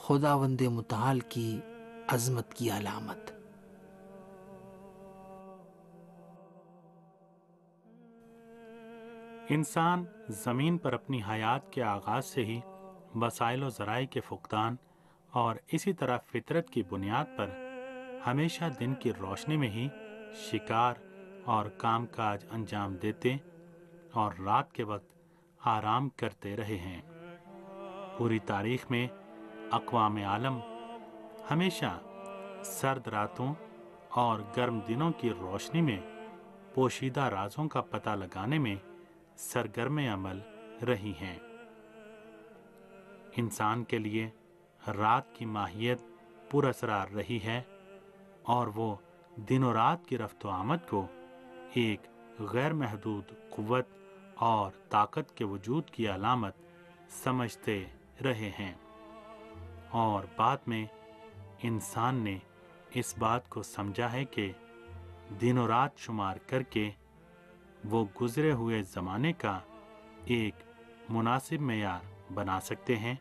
خداوند متعال کی عظمت کی علامت۔ انسان زمین پر اپنی حیات کے آغاز سے ہی وسائل و ذرائع کے فقدان اور اسی طرح فطرت کی بنیاد پر ہمیشہ دن کی روشنی میں ہی شکار اور کام کاج انجام دیتے اور رات کے وقت آرام کرتے رہے ہیں۔ پوری تاریخ میں اقوام عالم ہمیشہ سرد راتوں اور گرم دنوں کی روشنی میں پوشیدہ رازوں کا پتہ لگانے میں سرگرم عمل رہی ہیں۔ انسان کے لیے رات کی ماہیت پر اسرار رہی ہے اور وہ دن و رات کی رفت و آمد کو ایک غیر محدود قوت اور طاقت کے وجود کی علامت سمجھتے رہے ہیں، اور بعد میں انسان نے اس بات کو سمجھا ہے کہ دن و رات شمار کر کے وہ گزرے ہوئے زمانے کا ایک مناسب معیار بنا سکتے ہیں۔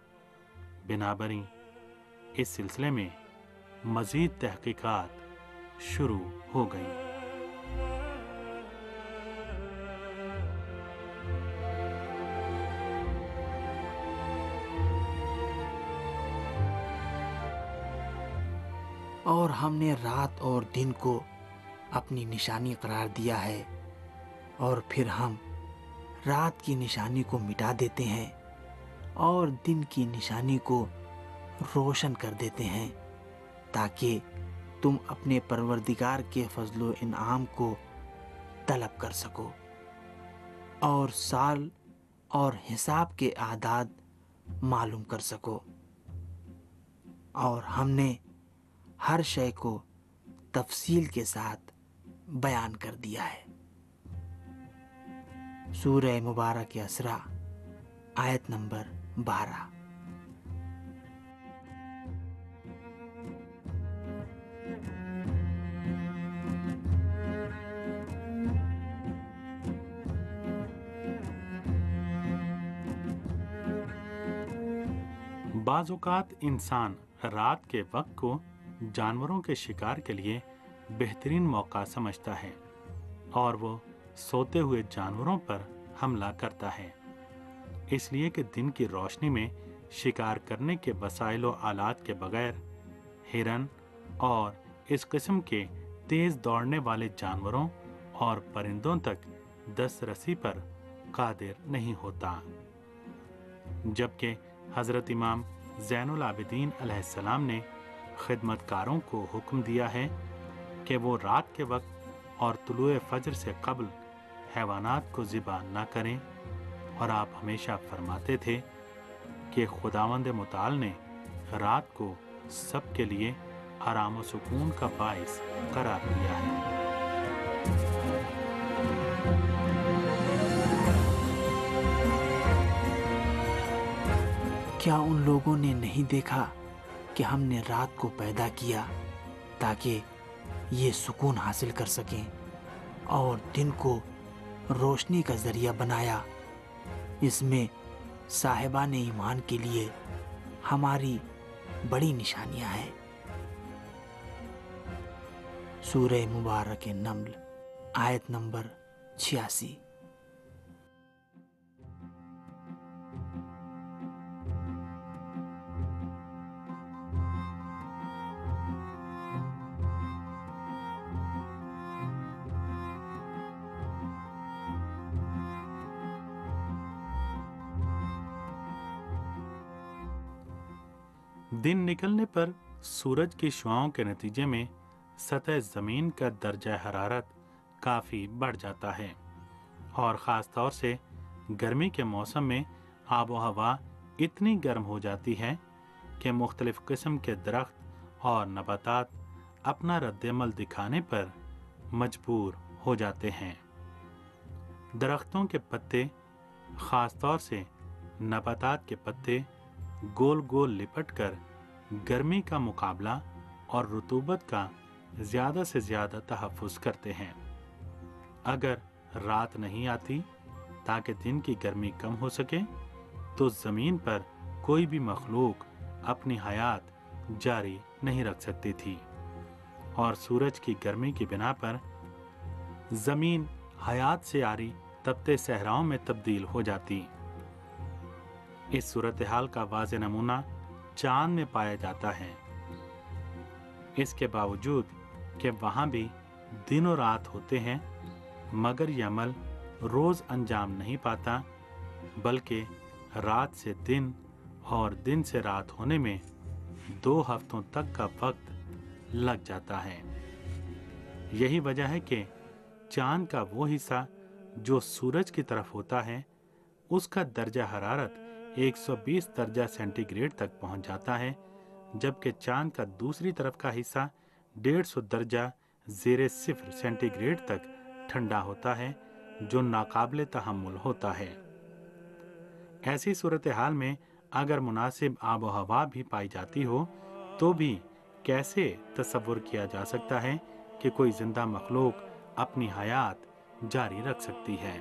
بنابراً اس سلسلے میں مزید تحقیقات شروع ہو گئیں۔ اور ہم نے رات اور دن کو اپنی نشانی قرار دیا ہے، اور پھر ہم رات کی نشانی کو مٹا دیتے ہیں اور دن کی نشانی کو روشن کر دیتے ہیں، تاکہ تم اپنے پروردگار کے فضل و انعام کو طلب کر سکو اور سال اور حساب کے اعداد معلوم کر سکو۔ اور ہم نے ہر شے کو تفصیل کے ساتھ بیان کر دیا ہے۔ سورہ مبارک اسراء آیت نمبر 12۔ بعض اوقات انسان رات کے وقت کو جانوروں کے شکار کے لیے بہترین موقع سمجھتا ہے اور وہ سوتے ہوئے جانوروں پر حملہ کرتا ہے، اس لیے کہ دن کی روشنی میں شکار کرنے کے وسائل و آلات کے بغیر ہرن اور اس قسم کے تیز دوڑنے والے جانوروں اور پرندوں تک دسترسی پر قادر نہیں ہوتا۔ جبکہ حضرت امام زین العابدین علیہ السلام نے خدمت کاروں کو حکم دیا ہے کہ وہ رات کے وقت اور طلوع فجر سے قبل حیوانات کو ذبح نہ کریں، اور آپ ہمیشہ فرماتے تھے کہ خداوند متعال نے رات کو سب کے لیے آرام و سکون کا باعث قرار دیا ہے۔ کیا ان لوگوں نے نہیں دیکھا کہ ہم نے رات کو پیدا کیا تاکہ یہ سکون حاصل کر سکیں، اور دن کو روشنی کا ذریعہ بنایا؟ اس میں صاحبان ایمان کے لیے ہماری بڑی نشانیاں ہیں۔ سورہ مبارک نمل آیت نمبر 86۔ دن نکلنے پر سورج کی شعاؤں کے نتیجے میں سطح زمین کا درجہ حرارت کافی بڑھ جاتا ہے، اور خاص طور سے گرمی کے موسم میں آب و ہوا اتنی گرم ہو جاتی ہے کہ مختلف قسم کے درخت اور نباتات اپنا رد عمل دکھانے پر مجبور ہو جاتے ہیں۔ درختوں کے پتے، خاص طور سے نباتات کے پتے، گول گول لپٹ کر گرمی کا مقابلہ اور رطوبت کا زیادہ سے زیادہ تحفظ کرتے ہیں۔ اگر رات نہیں آتی تاکہ دن کی گرمی کم ہو سکے تو زمین پر کوئی بھی مخلوق अपनी हयात जारी नहीं रख सकती थी और सूरज की गर्मी की बिना पर जमीन हयात से आरी तपते सहराओं में तब्दील हो जाती। इस सूरत हाल का वाज़े नमूना चांद में पाया जाता है। इसके बावजूद कि वहां भी दिन और रात होते हैं, मगर यह अमल रोज अंजाम नहीं पाता, बल्कि रात से दिन और दिन से रात होने में 2 हफ्तों तक का वक्त लग जाता है। यही वजह है कि चांद का वो हिस्सा जो सूरज की तरफ होता है, उसका दर्जा हरारत 120 दर्जा सेंटीग्रेड तक पहुंच जाता है, जबकि चांद का दूसरी तरफ का हिस्सा 150 दर्जा ज़ेरे सिफर सेंटीग्रेड तक ठंडा होता है, जो नाकाबिले तहम्मुल होता है। ऐसी सूरत हाल में अगर मुनासिब आबो हवा भी पाई जाती हो, तो भी कैसे तसव्वुर किया जा सकता है कि कोई जिंदा मखलूक अपनी हयात जारी रख सकती है।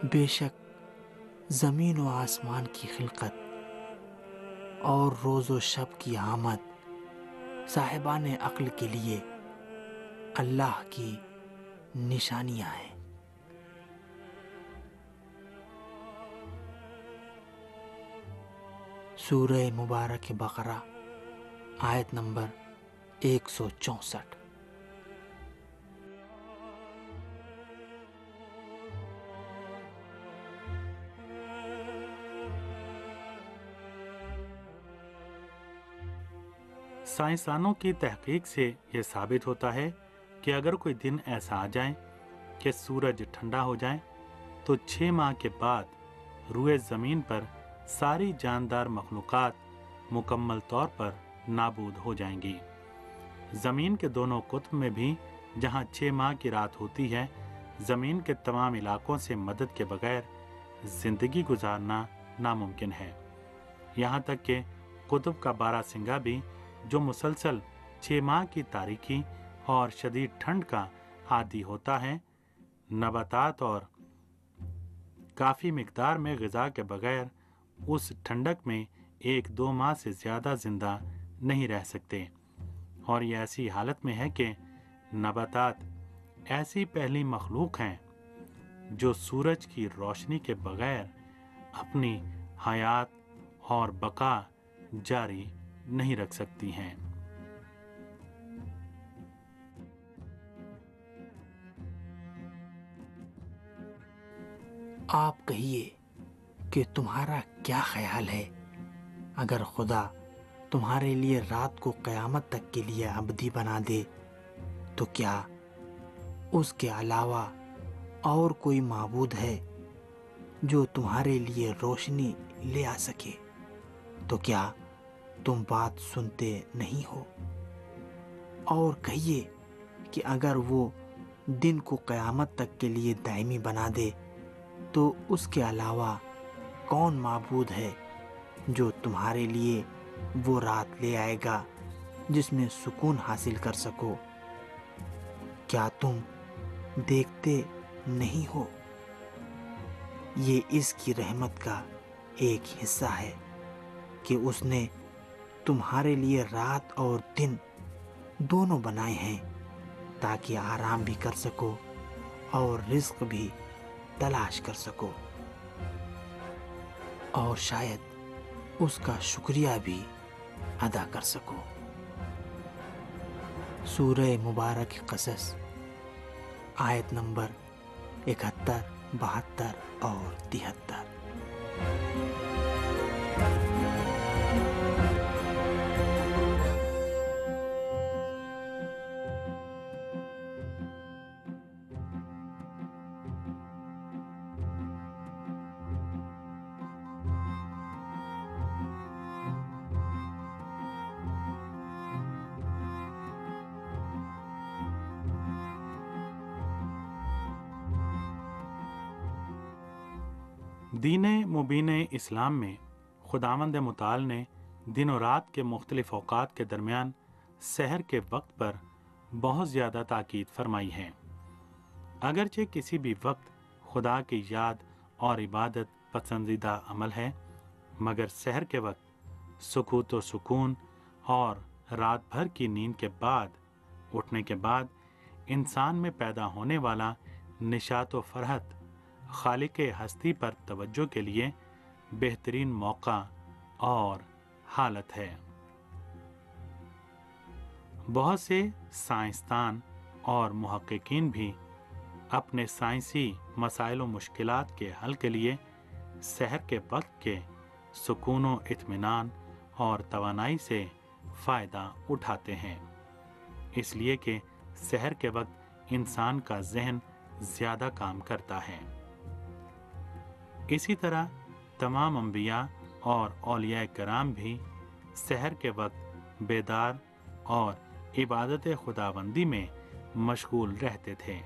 बेशक ज़मीन व आसमान की खिलकत और रोज़ो शब की आमद साहिबान अक्ल के लिए अल्लाह की निशानियाँ हैं। सूरह मुबारक बकरा आयत नंबर 164। साइंसदानों की तहकीक से यह साबित होता है कि अगर कोई दिन ऐसा आ जाए कि सूरज ठंडा हो जाए, तो 6 माह के बाद रूए ज़मीन पर सारी जानदार मखलूक़ात मुकम्मल तौर पर नाबूद हो जाएंगी। ज़मीन के दोनों कुत्ब में भी जहाँ 6 माह की रात होती है, ज़मीन के तमाम इलाकों से मदद के बगैर ज़िंदगी गुजारना नामुमकिन है। यहाँ तक कि कुतुब का बारासिंगा भी, जो मुसलसल 6 माह की तारीकी और शदीद ठंड का आदी होता है, नबातात और काफ़ी मिकदार में ग़िज़ा के बगैर उस ठंडक में 1-2 माह से ज़्यादा ज़िंदा नहीं रह सकते। और ये ऐसी हालत में है कि नबातात ऐसी पहली मखलूक हैं जो सूरज की रोशनी के बगैर अपनी हयात और बका जारी नहीं रख सकती हैं। आप कहिए कि तुम्हारा क्या ख्याल है, अगर खुदा तुम्हारे लिए रात को क़यामत तक के लिए अबदी बना दे, तो क्या उसके अलावा और कोई माबूद है जो तुम्हारे लिए रोशनी ले आ सके? तो क्या तुम बात सुनते नहीं हो? और कहिए कि अगर वो दिन को क़यामत तक के लिए दायमी बना दे, तो उसके अलावा कौन माबूद है जो तुम्हारे लिए वो रात ले आएगा जिसमें सुकून हासिल कर सको? क्या तुम देखते नहीं हो? ये इसकी रहमत का एक हिस्सा है कि उसने तुम्हारे लिए रात और दिन दोनों बनाए हैं, ताकि आराम भी कर सको और रिज़्क़ भी तलाश कर सको, और शायद उसका शुक्रिया भी अदा कर सको। सूरह मुबारक क़सस आयत नंबर 71, 72 और 73। दीन मुबीन इस्लाम में खुदावंद मुताल ने दिन और रात के मुख्तलिफ औकात के दरमियान सहर के वक्त पर बहुत ज़्यादा ताकीद फरमाई है। अगरचे किसी भी वक्त खुदा की याद और इबादत पसंदीदा अमल है, मगर सहर के वक्त सुकूत व सुकून और रात भर की नींद के बाद उठने के बाद इंसान में पैदा होने वाला निशात व फरहत खालिक हस्ती पर तवज्जो के लिए बेहतरीन मौका और हालत है। बहुत से साइंसदान और मुहक्किकीन भी अपने साइंसी मसाइल व मुश्किलात के हल के लिए सहर के वक्त के सुकून व इत्मीनान और तवानाई से फ़ायदा उठाते हैं, इसलिए कि सहर के वक्त इंसान का जहन ज़्यादा काम करता है। इसी तरह तमाम अंबिया और औलिया कराम भी सहर के वक्त बेदार और इबादत खुदावंदी में मशगूल रहते थे।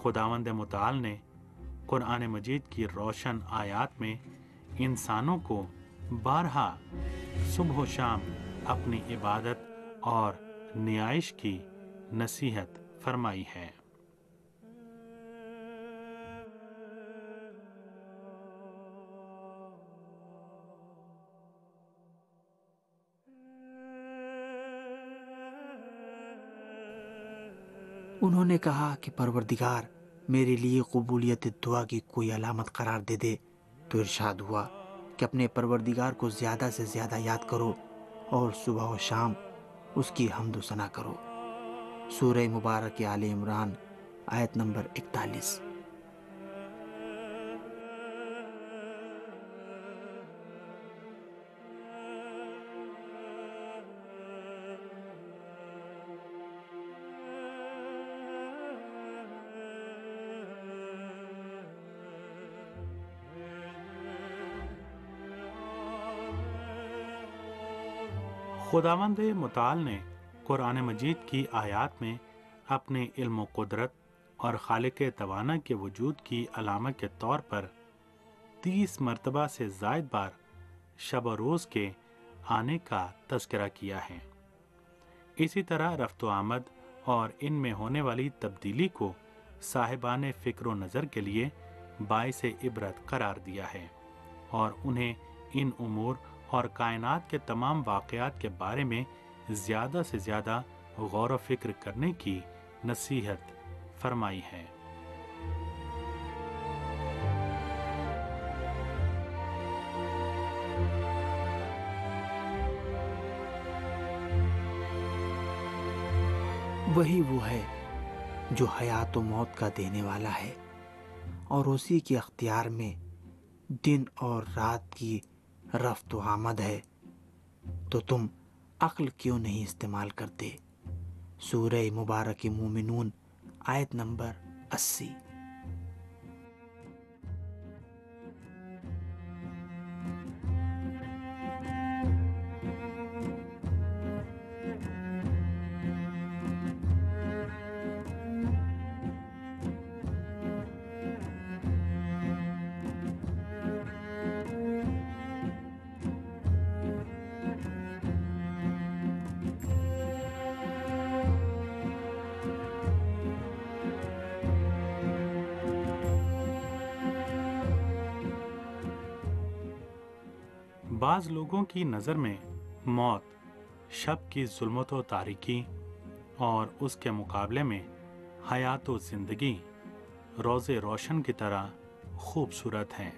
खुदावंद मुताल ने कुरान मजीद की रोशन आयात में इंसानों को बारहा सुबह शाम अपनी इबादत और नियाइश की नसीहत फरमाई है। उन्होंने कहा कि परवरदिगार मेरे लिए कबूलियत दुआ की कोई अलामत करार दे दे, तो इरशाद हुआ कि अपने परवरदिगार को ज़्यादा से ज़्यादा याद करो और सुबह व शाम उसकी हम्द सना करो। सूरह मुबारक आले इमरान आयत नंबर 41। खुदावंद मुताल ने कुरान मजीद की आयात में अपने इल्म कुदरत और खालिक तवाना के वजूद की अलामत के तौर पर 30 मरतबा से ज़ायद बार शब व रोज़ के आने का तज़किरा किया है। इसी तरह रफ्त व आमद और इनमें होने वाली तब्दीली को साहिबान फ़िक्र व नज़र के लिए बाइस इबरत करार दिया है और उन्हें इन उमूर और कायनात के तमाम वाक़यात के बारे में ज़्यादा से ज़्यादा गौर व फिक्र करने की नसीहत फरमाई है। वही वो है जो हयात व मौत का देने वाला है और उसी के अख्तियार में दिन और रात की रफ्त व आमद है, तो तुम अक्ल क्यों नहीं इस्तेमाल करते। सूरह मुबारक मोमिनून आयत नंबर 80। बाज़ लोगों की नज़र में मौत शब की ज़ुल्मत व तारीकी और उसके मुकाबले में हयात व ज़िंदगी रोज़े रोशन की तरह खूबसूरत है।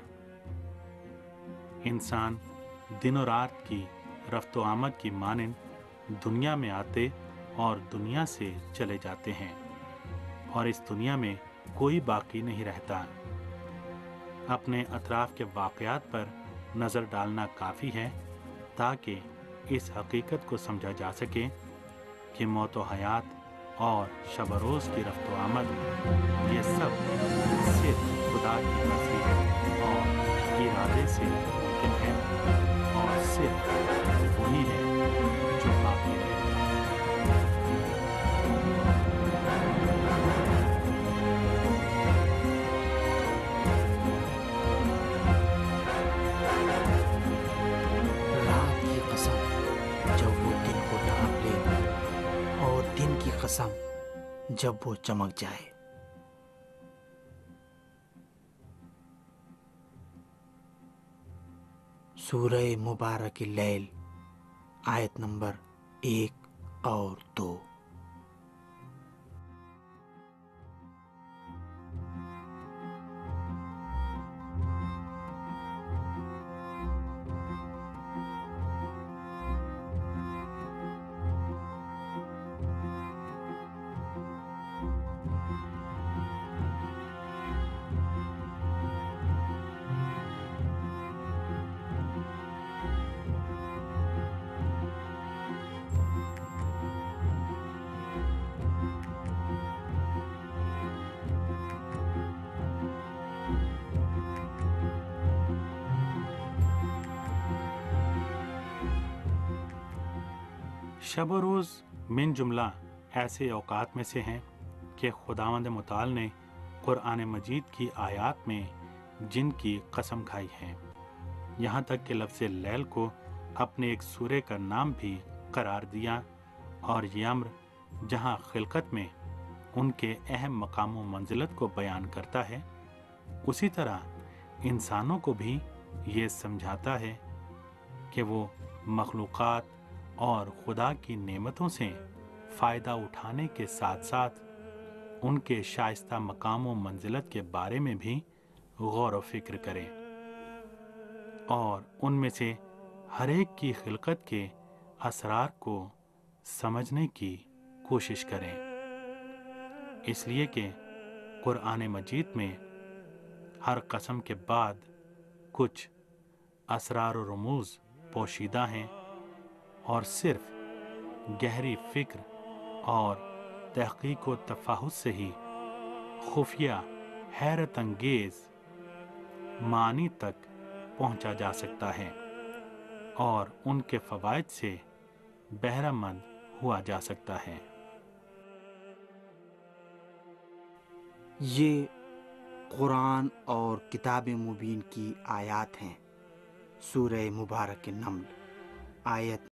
इंसान दिन और रात की रफ्त व आमद की मानिंद दुनिया में आते और दुनिया से चले जाते हैं और इस दुनिया में कोई बाकी नहीं रहता। अपने अतराफ के वाक़यात पर नज़र डालना काफ़ी है ताकि इस हकीकत को समझा जा सके कि मौत व हयात और शब रोज़ की रफ्त व आमद ये सब सिर्फ खुदा की मर्ज़ी और इरादे से मुमकिन है और सिर्फ वही है जो बाकी है। कसम जब वो चमक जाए। سورہ مبارک اللیل آیت نمبر 1 اور 2۔ شب و روز من جملہ ایسے اوقات میں سے ہیں کہ خداوند متعال نے قرآن مجید کی آیات میں جن کی قسم کھائی ہے، یہاں تک کہ لفظ لیل کو اپنے ایک سورے کا نام بھی قرار دیا، اور یہ امر جہاں خلقت میں ان کے اہم مقام و منزلت کو بیان کرتا ہے، اسی طرح انسانوں کو بھی یہ سمجھاتا ہے کہ وہ مخلوقات اور خدا کی نعمتوں سے فائدہ اٹھانے کے ساتھ ساتھ ان کے شائستہ مقام و منزلت کے بارے میں بھی غور و فکر کریں، اور ان میں سے ہر ایک کی خلقت کے اسرار کو سمجھنے کی کوشش کریں، اس لیے کہ قرآن مجید میں ہر قسم کے بعد کچھ اسرار و رموز پوشیدہ ہیں، اور صرف گہری فکر اور تحقیق و تفحص سے ہی خفیہ حیرت انگیز معانی تک پہنچا جا سکتا ہے اور ان کے فوائد سے بہرہ مند ہوا جا سکتا ہے۔ یہ قرآن اور کتاب مبین کی آیات ہیں۔ سورہ مبارک نمل آیت